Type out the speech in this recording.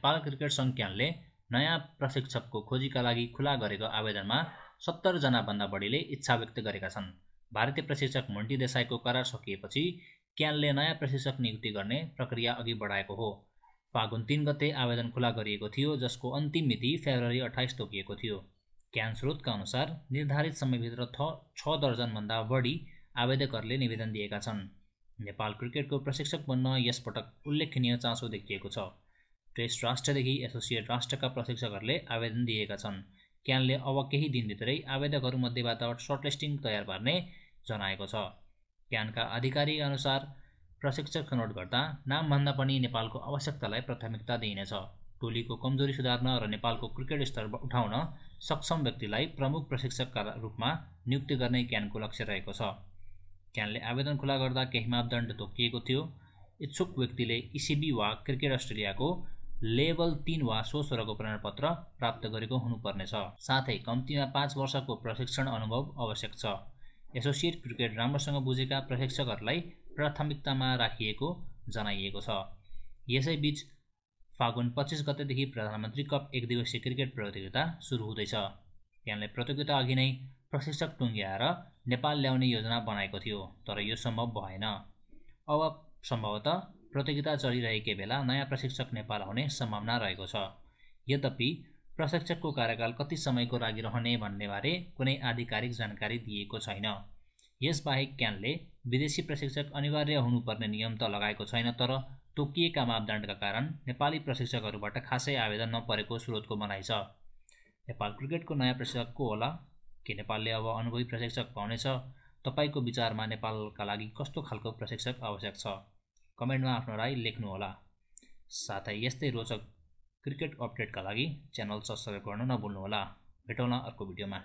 Nepal cricket संघ क्यानले नयाँ प्रशिक्षकको खोजीका लागि खुला गरेको आवेदनमा 70 जना भन्दा बढीले इच्छा व्यक्त गरेका छन्। भारतीय प्रशिक्षक मन्टी देसाईको करार सकिएपछि क्यानले नयाँ प्रशिक्षक नियुक्ति गर्ने प्रक्रिया अघि बढाएको हो। फागुन 3 गते आवेदन खुला गरिएको थियो, जसको अन्तिम मिति फेब्रुअरी 28 तोकिएको थियो। क्यान स्रोतका अनुसार निर्धारित समयभित्र 6 दर्जनभन्दा बढी आवेदकहरूले निवेदन दिएका छन्। नेपाल क्रिकेटको प्रशिक्षक बन्न यसपटक उल्लेखनीय चासो देखिएको छ। टेस्ट राष्ट्रदेखि एसोसिएट राष्ट्रका प्रशिक्षकहरूले आवेदन दिएका छन्। क्यानले अब केही दिनभित्रै आवेदकहरूमध्येबाट सर्टलिस्टिङ तयार पार्ने जनाएको छ। क्यानका अधिकारी अनुसार प्रशिक्षक छनौट गर्दा नामभन्दा पनि नेपालको आवश्यकतालाई प्राथमिकता दिइनेछ। टोलीको कमजोरी सुधार्न र नेपालको क्रिकेट स्तर उठाउन सक्षम व्यक्तिलाई प्रमुख प्रशिक्षकका रूपमा नियुक्ति गर्ने क्यानको लक्ष्य रहेको छ। क्यानले आवेदन खुला गर्दा केही मापदण्ड तोकिएको थियो। इच्छुक व्यक्तिले इसिबी वा क्रिकेट अस्ट्रेलियाको लेभल 3 वा सो स्वरको प्रमाणपत्र प्राप्त गरेको हुनुपर्नेछ। साथै कम्तीमा 5 वर्षको प्रशिक्षण अनुभव आवश्यक छ। एसोसिएट क्रिकेट राम्रोसँग बुझेका प्रशिक्षकहरूलाई प्राथमिकतामा राखिएको जनाइएको छ। यसैबीच फागुन 25 गतेदेखि प्रधानमन्त्री कप एकदिवसीय क्रिकेट प्रतियोगिता सुरु हुँदैछ। क्यानले प्रतियोगिता अघि नै प्रशिक्षक टुङ्ग्याएर नेपाल ल्याउने योजना बनाएको थियो, तर यो सम्भव भएन। अब सम्भवतः प्रतियोगिता चलिरहेकै बेला नयाँ प्रशिक्षक नेपाल आउने सम्भावना रहेको छ। यद्यपि प्रशिक्षकको कार्यकाल कति समयको लागि रहने भन्नेबारे कुनै आधिकारिक जानकारी दिएको छैन। यसबाहेक क्यानले विदेशी प्रशिक्षक अनिवार्य हुनुपर्ने नियम त लगाएको छैन, तर तोकिएका मापदण्डका कारण नेपाली प्रशिक्षकहरूबाट खासै आवेदन नपरेको स्रोतको भनाइ छ। नेपाल क्रिकेटको नयाँ प्रशिक्षक को होला? के नेपालले अब अनुभवी प्रशिक्षक पाउनेछ? तपाईँको विचारमा नेपालका लागि कस्तो खालको प्रशिक्षक आवश्यक छ? कमेन्टमा आफ्नो राय लेख्नुहोला। साथै यस्तै रोचक क्रिकेट अपडेटका लागि च्यानल सब्स्क्राइब गर्न नभुल्नुहोला। भेटौँला अर्को भिडियोमा।